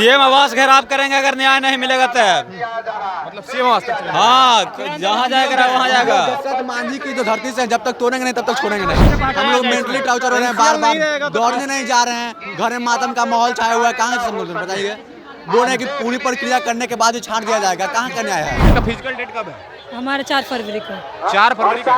CM आवास घेराव करेंगे अगर न्याय नहीं मिलेगा तब। मतलब सीएम आवास तक चलेगा। हाँ, जहाँ जाएगा वहाँ जाएगा। दशरथ मांझी की जो धरती से जब तक तोड़ेंगे नहीं तब तक छोड़ेंगे नहीं। हम लोग मेंटली टॉर्चर हो रहे हैं, बार बार दौड़ने नहीं जा रहे हैं, घर में मातम का माहौल छाया हुआ है। कहाँ से समझ बताइए, बोल रहे हैं कि पूरी प्रक्रिया करने के बाद ही छांट दिया जाएगा। कहाँ का न्याय है? इसका फिजिकल डेट कब है? हमारे 4 फरवरी को। 4 फरवरी को।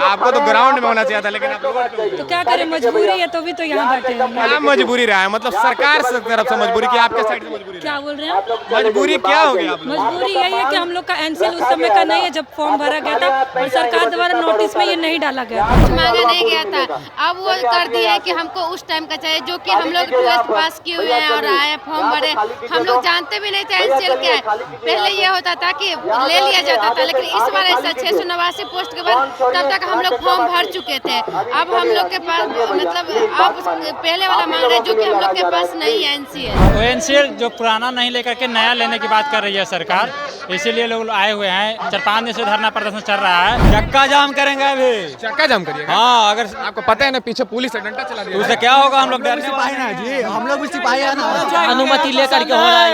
आपको तो ग्राउंड में होना चाहिए था, लेकिन आप लोग तो क्या करें, मजबूरी है तो भी तो यहाँ बैठे हैं। क्या मजबूरी रहा है? मतलब सरकार से तरफ से मजबूरी की, आपके साइड से मजबूरी? क्या बोल रहे हैं? मजबूरी क्या हो गई आप लोग? मजबूरी यही है कि हम लोग का एनसीएल उस समय का नहीं है जब फॉर्म भरा गया था, और सरकार द्वारा नोटिस में ये नहीं डाला गया था। मांगा नहीं गया था, अब वो कर दिया है कि हमको उस टाइम का चाहिए, जो कि हम लोग 12th पास किए हुए हैं और आए फॉर्म भरे। हम लोग जानते भी नहीं थे एनसीएल क्या है। पहले ये होता था कि ले लिया जाता था, लेकिन इस बार ऐसा 689 पोस्ट के बाद तब तक हम लोग फॉर्म भर चुके थे। अब हम लोग के पास मतलब अब पहले वाला मांग रहे हैं, जो कि हम लोग के पास नहीं है एनसीएल। एनसीएल जो पुराना नहीं लेकर के नया लेने की बात कर रही है सरकार, इसीलिए लोग आए हुए हैं। 4-5 दिन से धरना प्रदर्शन चल रहा है। चक्का जाम करेंगे अभी। चक्का जाम करिएगा? हाँ, अगर आपको पता है ना, पीछे पुलिस से डंडा चला दिया। उससे क्या होगा? हम लोग डरने सिपाही ना जी, हम लोग भी सिपाही है ना। अनुमति लेकर के हो रहा है।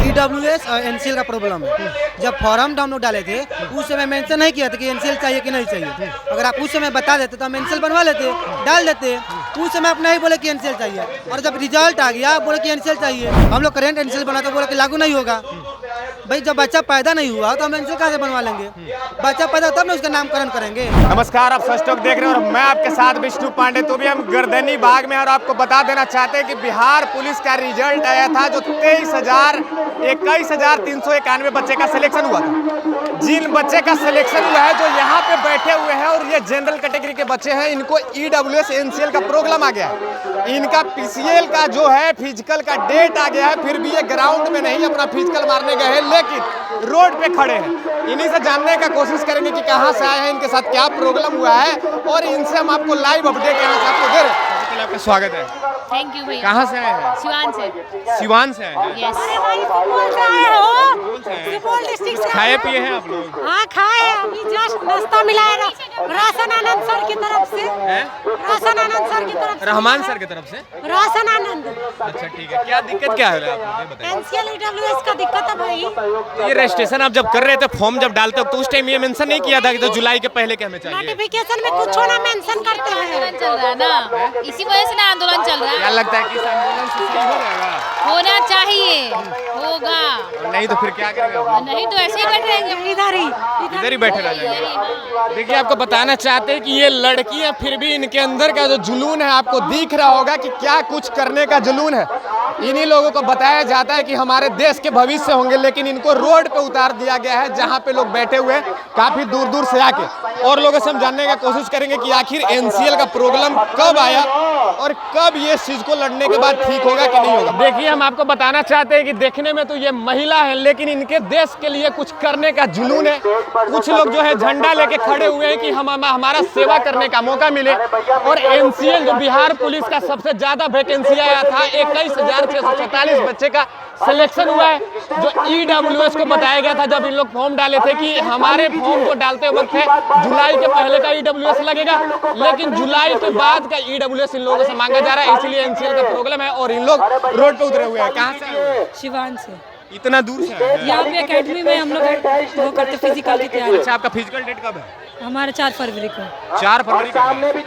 EWS और एनसीएल का प्रॉब्लम है। जब फॉर्म हम लोग डाले थे उस समय मेंशन नहीं किया था कि एनसीएल चाहिए कि नहीं चाहिए। अगर आप उस समय बता देते तो हम एनसीएल बनवा लेते, डाल देते। उस समय आप नहीं बोले कि एनसीएल चाहिए, और जब रिजल्ट आ गया बोले कि एनसीएल चाहिए। हम लोग करेंट एनसीएल बना तो बोले कि लागू नहीं होगा। भाई जब बच्चा पैदा नहीं हुआ तो हम एनसीएल कहाँ से बनवा लेंगे? बच्चा पैदा तब ना उसका नामकरण करेंगे। नमस्कार, आप सच टॉक देख रहे हैं और मैं आपके साथ विष्णु पांडे। तो भी हम गर्दनी बाग में, और आपको बता देना चाहते हैं कि बिहार पुलिस का रिजल्ट आया था, जो 21,391 बच्चे का सिलेक्शन हुआ था। जिन बच्चे का सिलेक्शन हुआ है, जो यहाँ पे बैठे हुए हैं, और ये जनरल कैटेगरी के बच्चे हैं, इनको EWS एनसीएल का प्रॉब्लम आ गया है। इनका PCL का जो है फिजिकल का डेट आ गया है, फिर भी ये ग्राउंड में नहीं अपना फिजिकल मारने गए हैं, लेकिन रोड पे खड़े हैं। इन्हीं से जानने का कोशिश करेंगे कि कहाँ से आए हैं, इनके साथ क्या प्रॉब्लम हुआ है, और इनसे हम आपको लाइव अपडेट यहाँ से आपको दे रहे हैं। सबसे पहले आपका स्वागत है। थैंक यू भैया। कहाँ से आए हैं? सिवान से। सिवान से आए हैं? यस। खाए पिए हैं आप लोग? हाँ खाए, अभी जस्ट नाश्ता मिला है राशन आनंद सर की तरफ से। राशन आनंद सर की तरफ से। रहमान सर की तरफ से? राशन आनंद। अच्छा ठीक है। क्या दिक्कत क्या है आप ये बताइए? एनसीएल EWS का दिक्कत है भाई। ये रजिस्ट्रेशन आप जब कर रहे थे, फॉर्म जब डालते हो, तो उस टाइम ये मेंशन नहीं किया था कि तो जुलाई के पहले के हमें चाहिए? नोटिफिकेशन में कुछ ना मेंशन करते हैं। आंदोलन चल रहा है ना, इसी वजह से ना आंदोलन चल रहा क्या है। लगता है कि इस आंदोलन से सही हो जाएगा? होना चाहिए, होगा। नहीं तो फिर क्या करेंगे आप लोग? नहीं तो ऐसे ही बैठे रहेंगे। इधर ही बैठे रह जाएंगे। देखिए, आपको बताना चाहते हैं कि ये लड़कियां, फिर भी इनके अंदर का जो जुनून है, आपको दिख रहा होगा कि क्या कुछ करने का जुनून है। इन्हीं लोगों को बताया जाता है कि हमारे देश के भविष्य होंगे, लेकिन इनको रोड पे उतार दिया गया है, जहां पे लोग बैठे हुए हैं काफी दूर दूर से आके। और लोगों से हम जानने का कोशिश करेंगे कि आखिर एनसीएल का प्रॉब्लम कब आया और कब ये चीज को लड़ने के बाद ठीक होगा कि नहीं होगा। देखिए, हम आपको बताना चाहते हैं कि देखने में तो ये महिला है, लेकिन इनके देश के लिए कुछ करने का जुनून है। कुछ लोग जो है झंडा लेके खड़े हुए हैं कि हमारा सेवा करने का मौका मिले। और एनसीएल जो बिहार पुलिस का सबसे ज्यादा वैकेंसी आया था, 21,644 बच्चे का सिलेक्शन हुआ है। जो EWS को बताया गया था जब इन लोग फॉर्म डाले थे कि हमारे फॉर्म को डालते वक्त है जुलाई के पहले का EWS लगेगा, लेकिन जुलाई के बाद का EWS इन लोगों से मांगा जा रहा है। इसीलिए एनसीएल का प्रॉब्लम है और इन लोग रोड पे उतरे हुए हैं। कहाँ से आए हुए हैं? सिवान से। इतना दूर से आए हैं? यहाँ पे एकेडमी में हम लोग वो करते फिजिकल की तैयारी। अच्छा, आपका फिजिकल डेट कब है? हमारे 4 फरवरी को। 4 फरवरी को।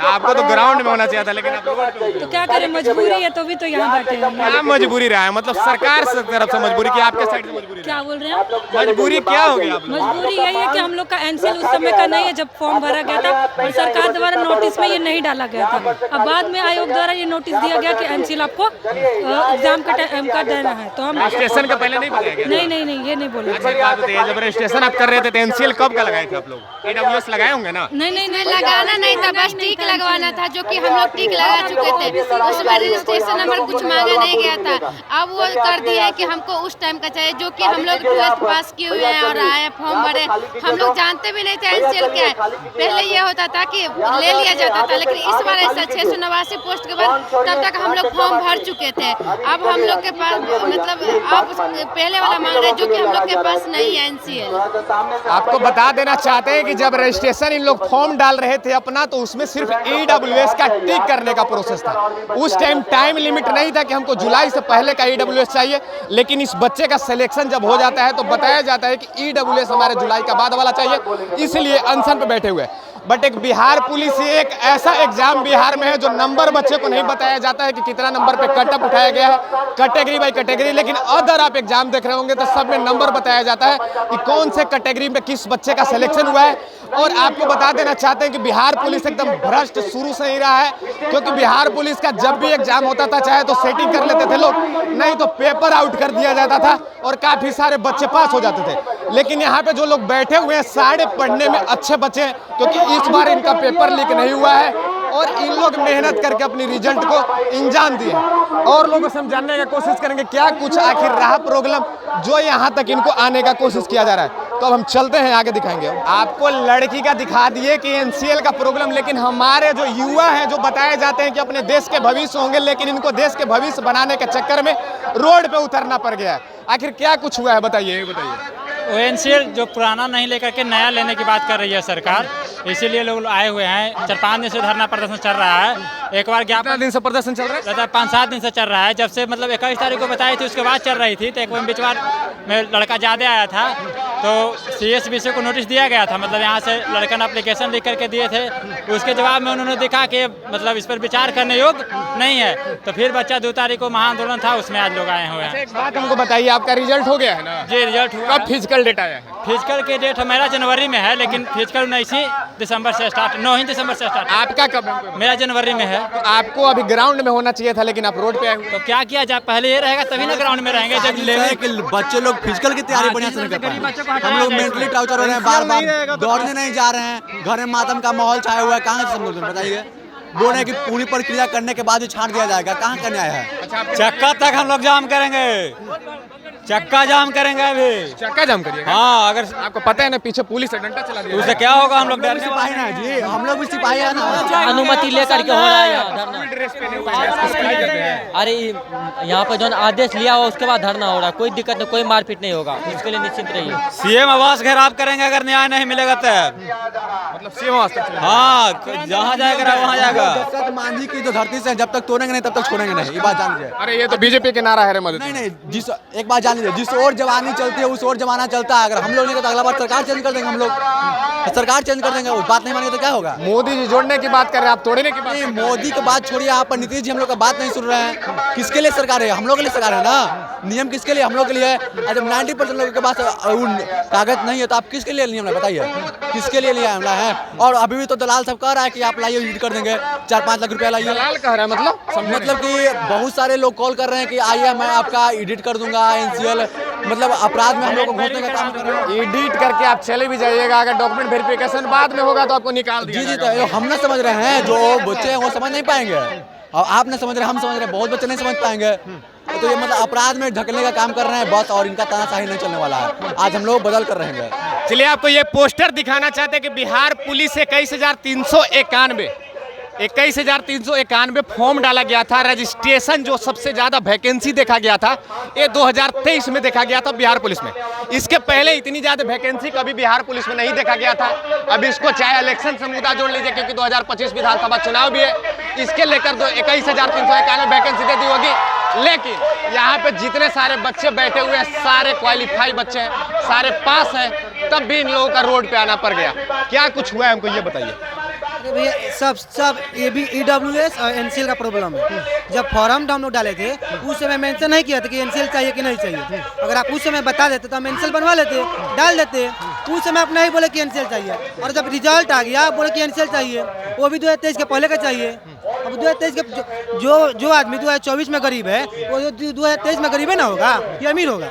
आपको तो ग्राउंड में होना चाहिए था, लेकिन आप लोग तो क्या करें, मजबूरी है तो भी तो यहाँ बैठे हैं। क्या मजबूरी रहा है? मतलब सरकार से तरफ से मजबूरी की, आपके साइड से मजबूरी? क्या बोल रहे हैं? मजबूरी क्या हो गई आप लोग? मजबूरी यही है कि हम लोग का एनसीएल उस समय का नहीं है जब फॉर्म भरा गया था, और सरकार द्वारा नोटिस में ये नहीं डाला गया था। अब बाद में आयोग द्वारा ये नोटिस दिया गया कि एनसीएल आपको एग्जाम का टाइम का देना है, तो हम रजिस्ट्रेशन का पहले नहीं बताया गया? नहीं ये नहीं बोला। अच्छा, एक बात बताइए, जब रजिस्ट्रेशन आप कर रहे थे तो एनसीएल कब का लगाए थे आप लोग? EWS लगाए होंगे ना? नहीं लगाना नहीं था, बस टिक लगवाना था, जो कि हम लोग टिक लगा चुके थे। उस बार रजिस्ट्रेशन नंबर कुछ मांगा नहीं गया था। अब वो कर दिया है कि हमको उस टाइम का चाहिए, जो कि हम लोग 12th पास किए हुए हैं और आए फॉर्म भरे। हम लोग जानते भी नहीं थे एनसीएल क्या है। पहले ये होता था कि ले लिया जाता था, लेकिन इस बार ऐसा 689 पोस्ट के बाद तब तक हम लोग फॉर्म भर चुके थे। अब हम लोग के पास मतलब अब पहले वाला मांग रहे हैं, जो कि हम लोग के पास नहीं है एनसीएल। आपको बता देना चाहते हैं कि जब रजिस्ट्रेशन रजिस्ट्रेशन इन लोग फॉर्म डाल रहे थे अपना, तो उसमें सिर्फ EWS का टिक करने का प्रोसेस था। उस टाइम लिमिट नहीं था कि हमको जुलाई से पहले का EWS चाहिए, लेकिन इस बच्चे का सिलेक्शन जब हो जाता है तो बताया जाता है कि EWS हमारे जुलाई का बाद वाला चाहिए, इसलिए अनशन पे बैठे हुए। बट एक बिहार पुलिस एक ऐसा एग्जाम बिहार में है जो नंबर बच्चे को नहीं बताया जाता है कि कितना नंबर पे कटअप उठाया गया है, कैटेगरी बाई कैटेगरी, लेकिन अदर आप एग्जाम देख रहे होंगे तो सब में नंबर बताया जाता है कि कौन से कैटेगरी में किस बच्चे का सिलेक्शन हुआ है। और आपको बता देना चाहते हैं कि बिहार पुलिस एकदम भ्रष्ट शुरू से ही रहा है, क्योंकि बिहार पुलिस का जब भी एग्जाम होता था चाहे तो सेटिंग कर लेते थे लोग, नहीं तो पेपर आउट कर दिया जाता था और काफ़ी सारे बच्चे पास हो जाते थे। लेकिन यहाँ पे जो लोग बैठे हुए हैं सारे पढ़ने में अच्छे बच्चे हैं, क्योंकि इस बार इनका पेपर लीक नहीं हुआ है और इन लोग मेहनत करके अपनी रिजल्ट को इंजाम दिए। और लोगों को समझाने का कोशिश करेंगे क्या कुछ आखिर रहा प्रॉब्लम जो यहाँ तक इनको आने का कोशिश किया जा रहा है। तो अब हम चलते हैं, आगे दिखाएंगे। आपको लड़की का दिखा दिए कि NCL का प्रॉब्लम, लेकिन हमारे जो युवा हैं जो बताए जाते हैं कि अपने देश के भविष्य होंगे, लेकिन इनको देश के भविष्य बनाने के चक्कर में रोड पे उतरना पड़ गया है। आखिर क्या कुछ हुआ है बताइए। NCL जो पुराना नहीं लेकर के नया लेने की बात कर रही है सरकार, इसीलिए लोग आए हुए हैं। 4-5 दिन से धरना प्रदर्शन चल रहा है। एक बार कितना दिन से प्रदर्शन चल रहा है? लगातार 5-7 दिन से चल रहा है। जब से मतलब 21 तारीख को बताई थी उसके बाद चल रही थी, तो एक बार बीच में लड़का ज़्यादा आया था तो CSBC को नोटिस दिया गया था, मतलब यहाँ से लड़का ने एप्लीकेशन लिख करके दिए थे। उसके जवाब में उन्होंने देखा कि मतलब इस पर विचार करने योग्य नहीं है, तो फिर बच्चा 2 तारीख को महाआंदोलन था, उसमें आज लोग आए हुए हैं। एक बात हमको बताइए, आपका रिजल्ट हो गया है ना? जी रिजल्ट हुआ। कब फिजिकल डेट आया है? फिजिकल के डेट मेरा जनवरी में है, लेकिन फिजिकल 19 दिसंबर से स्टार्ट, 9 दिसंबर से स्टार्ट। आपका कब है? मेरा जनवरी में है। तो आपको अभी ग्राउंड में होना चाहिए था, लेकिन आप रोड पे आए हुए। तो क्या किया जाए, पहले ये रहेगा तभी ना ग्राउंड में रहेंगे। जब लेवल कि बच्चे लोग फिजिकल की तैयारी बढ़िया से नहीं कर पा रहे, हम लोग मेंटली टॉर्चर हो रहे हैं, बार बार दौड़ने नहीं जा रहे हैं, घर में मातम का माहौल छाया हुआ है। कहाँ से समझो बताइए, बोल रहे कि पूरी प्रक्रिया करने के बाद ही छांट दिया जाएगा, कहाँ का न्याय है? चक्का तक हम लोग जाम करेंगे, चक्का जाम करेंगे अभी। चक्का जाम करिए? हाँ, अगर आपको पता है ना पीछे पुलिस डंडा चला दिया, उससे क्या होगा? हम लोग डरने सिपाही ना जी, हम लोग भी सिपाही है ना। अनुमति लेकर के हो रहा है यहाँ धरना। अरे यहाँ पर जो आदेश लिया हुआ उसके बाद धरना हो रहा है, कोई दिक्कत नहीं, कोई मारपीट नहीं होगा, इसके लिए निश्चिंत रहिए। CM आवास घेराव करेंगे अगर न्याय नहीं मिलेगा तब। मतलब CM आवास तक? हाँ, जहाँ जाएगा वहाँ जाएगा। दशरथ मांझी की जो धरती से जब तक तोड़ेंगे नहीं तब तक छोड़ेंगे नहीं, ये बात जान लीजिए। अरे ये तो बीजेपी के नारा है रे मदद। नहीं, जिस एक बात जान लीजिए, जिस ओर जवानी चलती है उस ओर जमाना चलता है। अगर हम लोग नहीं तो अगला बार सरकार चेंज कर देंगे, हम लोग सरकार चेंज कर देंगे। वो बात नहीं मानेंगे तो क्या होगा? मोदी जी जोड़ने की बात कर रहे हैं, आप तोड़ने की बात? नहीं, मोदी की बात छोड़िए, आप पर नीतीश जी हम लोग का बात नहीं सुन रहे हैं। किसके लिए सरकार है? हम लोग के लिए सरकार है ना। नियम किसके लिए? हम लोग के लिए है। जब 90% लोगों के पास कागज नहीं है तो आप किसके लिए नियम बताइए, किसके लिए लिया हमला है? और अभी भी तो दलाल सब कह रहा है कि आप लाइए एडिट कर देंगे, 4-5 लाख रुपया लाइए। दलाल कह रहा है मतलब कि बहुत सारे लोग कॉल कर रहे हैं कि आइए मैं आपका एडिट कर दूंगा NCL, मतलब अपराध में हम लोग को घोषणे का काम कर रहे हैं। एडिट करके आप चले भी जाइएगा, अगर डॉक्यूमेंट वेरिफिकेशन बाद में होगा तो आपको निकाल दिया जी। तो हम ना समझ रहे हैं, जो बच्चे हैं वो समझ नहीं पाएंगे, और आप नहीं समझ रहे, हम समझ रहे हैं, बहुत बच्चे नहीं समझ पाएंगे। तो ये मतलब अपराध में ढकने का काम कर रहे हैं बस, और इनका तानाशाही नहीं चलने वाला है। आज हम लोग बदल कर रहेंगे। चलिए आपको ये पोस्टर दिखाना चाहते हैं कि बिहार पुलिस 21,391 फॉर्म डाला गया था। रजिस्ट्रेशन जो सबसे ज़्यादा वैकेंसी देखा गया था ये 2023 में देखा गया था बिहार पुलिस में। इसके पहले इतनी ज़्यादा वैकेंसी कभी बिहार पुलिस में नहीं देखा गया था। अब इसको चाहे इलेक्शन से मुद्दा जोड़ लीजिए, क्योंकि 2025 विधानसभा चुनाव भी है, इसके लेकर 21,391 वैकेंसी दे दी होगी। लेकिन यहाँ पे जितने सारे बच्चे बैठे हुए हैं सारे क्वालिफाई बच्चे हैं, सारे पास हैं, तब भी इन लोगों का रोड पे आना पड़ गया। क्या कुछ हुआ है हमको ये बताइए। अरे भैया सब ये भी EWS और NCL का प्रॉब्लम है। जब फॉर्म हम लोग डाले थे उस समय मेंशन नहीं किया था कि NCL चाहिए कि नहीं चाहिए। अगर आप उस समय बता देते तो हम NCL बनवा लेते, डाल देते। उस समय आप नहीं बोले कि NCL चाहिए, और जब रिजल्ट आ गया आप बोले कि NCL चाहिए, वो भी 2023 के पहले का चाहिए। अब 2023 के जो आदमी 2024 में गरीब है वो 2023 में गरीब है ना होगा, ये अमीर होगा।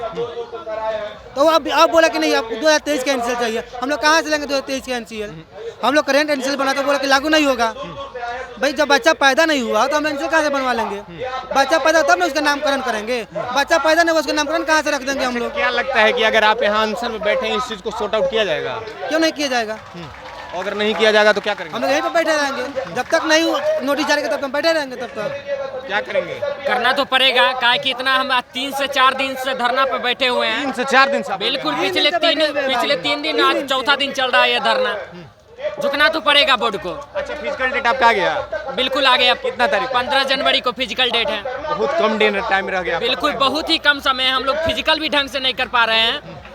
तो अब बोला कि नहीं आप 2023 का NCL चाहिए। हम लोग कहाँ से लेंगे 2023 का NCL? हम लोग करेंट NCL बना तो बोला कि लागू नहीं होगा। भाई जब बच्चा पैदा नहीं हुआ तो हम NCL कहाँ से बनवा लेंगे? बच्चा पैदा तब ना उसका नामकरण करेंगे, बच्चा पैदा नहीं हुआ उसका नामकरण कहाँ से रख देंगे हम लोग? क्या लगता है कि अगर आप यहाँ अनशन में बैठे हैं इस चीज़ को सॉर्ट आउट किया जाएगा? क्यों नहीं किया जाएगा? अगर नहीं किया जाएगा तो क्या करेंगे? हम लोग यहीं पर बैठे रहेंगे जब तक नहीं नोटिस जारी तब तक हम बैठे रहेंगे। तब तक क्या करेंगे? करना तो पड़ेगा, काहे कि इतना हम 3 से 4 दिन से धरना पे बैठे हुए हैं। 3 से 4 दिन से? बिल्कुल, पिछले 3 दिन, आज चौथा दिन चल रहा है ये धरना। झुकना तो पड़ेगा बोर्ड को। अच्छा, फिजिकल डेट आपका आ गया? बिल्कुल आ गया। कितना तारीख? 15 जनवरी को फिजिकल डेट है। बहुत कम दिन टाइम रह गया। बिल्कुल, बहुत ही कम समय है। हम लोग फिजिकल भी ढंग से नहीं कर पा रहे हैं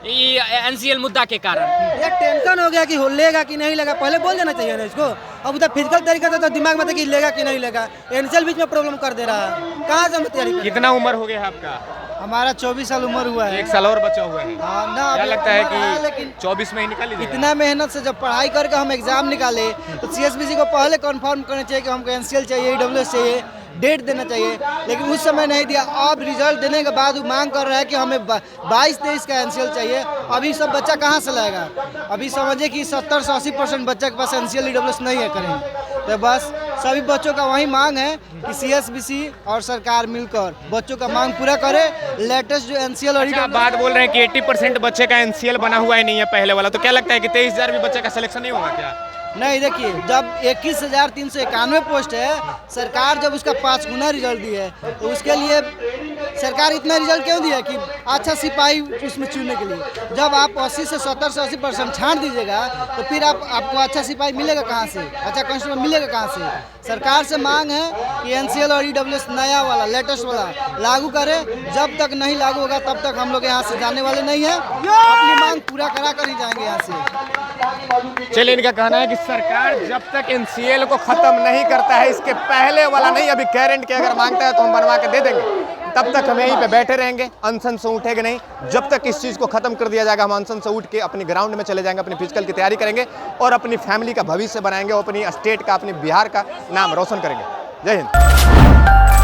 ये एनसीएल मुद्दा के कारण। ये टेंशन हो गया कि लेगा कि नहीं लेगा, पहले बोल देना चाहिए ना इसको। अब उधर फिजिकल तरीके से तो दिमाग में था कि लेगा कि नहीं लेगा, एनसीएल बीच में प्रॉब्लम कर दे रहा है। कहाँ से हम तैयारी करें? कितना उम्र हो गया है आपका? हमारा 24 साल उम्र हुआ है। 1 साल और बचा हुआ है। हाँ ना, क्या लगता है कि लेकिन 24 में ही निकाल लीजिएगा? इतना मेहनत से जब पढ़ाई करके हम एग्जाम निकाले तो सीएसबीसी को पहले कंफर्म करना चाहिए कि हमको एनसीएल चाहिए, ईडब्ल्यूएस चाहिए, डेट देना चाहिए, लेकिन उस समय नहीं दिया। अब रिजल्ट देने के बाद वो मांग कर रहा है कि हमें 22-23 का एनसीएल चाहिए। अभी सब बच्चा कहाँ से लाएगा? अभी समझिए कि 70 से 80% बच्चा के पास एनसीएल ईडब्ल्यूएस नहीं है करेंगे। तो बस सभी बच्चों का वही मांग है कि सीएसबीसी और सरकार मिलकर बच्चों का मांग पूरा करे। लेटेस्ट जो एनसीएल और आप बात बोल रहे हैं कि 80% बच्चे का एनसीएल बना हुआ ही नहीं है पहले वाला, तो क्या लगता है कि 23,000 भी बच्चे का सिलेक्शन नहीं होगा क्या? नहीं, देखिए, जब 21,391 पोस्ट है, सरकार जब उसका 5 गुना रिजल्ट दी है तो उसके लिए सरकार इतना रिजल्ट क्यों दिया कि अच्छा सिपाही उसमें चुनने के लिए। जब आप 80 से 70 से 80% छांट दीजिएगा तो फिर आपको अच्छा सिपाही मिलेगा कहाँ से, अच्छा कांस्टेबल मिलेगा कहाँ से? सरकार से मांग है कि एनसीएल और ईडब्ल्यूएस नया वाला, लेटेस्ट वाला लागू करे। जब तक नहीं लागू होगा तब तक हम लोग यहाँ से जाने वाले नहीं हैं। अपनी मांग पूरा करा कर ही जाएंगे यहाँ से। चलिए, इनका कहना है कि सरकार जब तक एनसीएल को खत्म नहीं करता है, इसके पहले वाला नहीं, अभी करंट के अगर मांगता है तो हम बनवा के दे देंगे, तब तक हम यहीं पे बैठे रहेंगे, अनशन से उठेंगे नहीं। जब तक इस चीज़ को खत्म कर दिया जाएगा हम अनशन से उठ के अपने ग्राउंड में चले जाएंगे, अपनी फिजिकल की तैयारी करेंगे और अपनी फैमिली का भविष्य बनाएंगे और अपनी स्टेट का, अपने बिहार का नाम रोशन करेंगे। जय हिंद।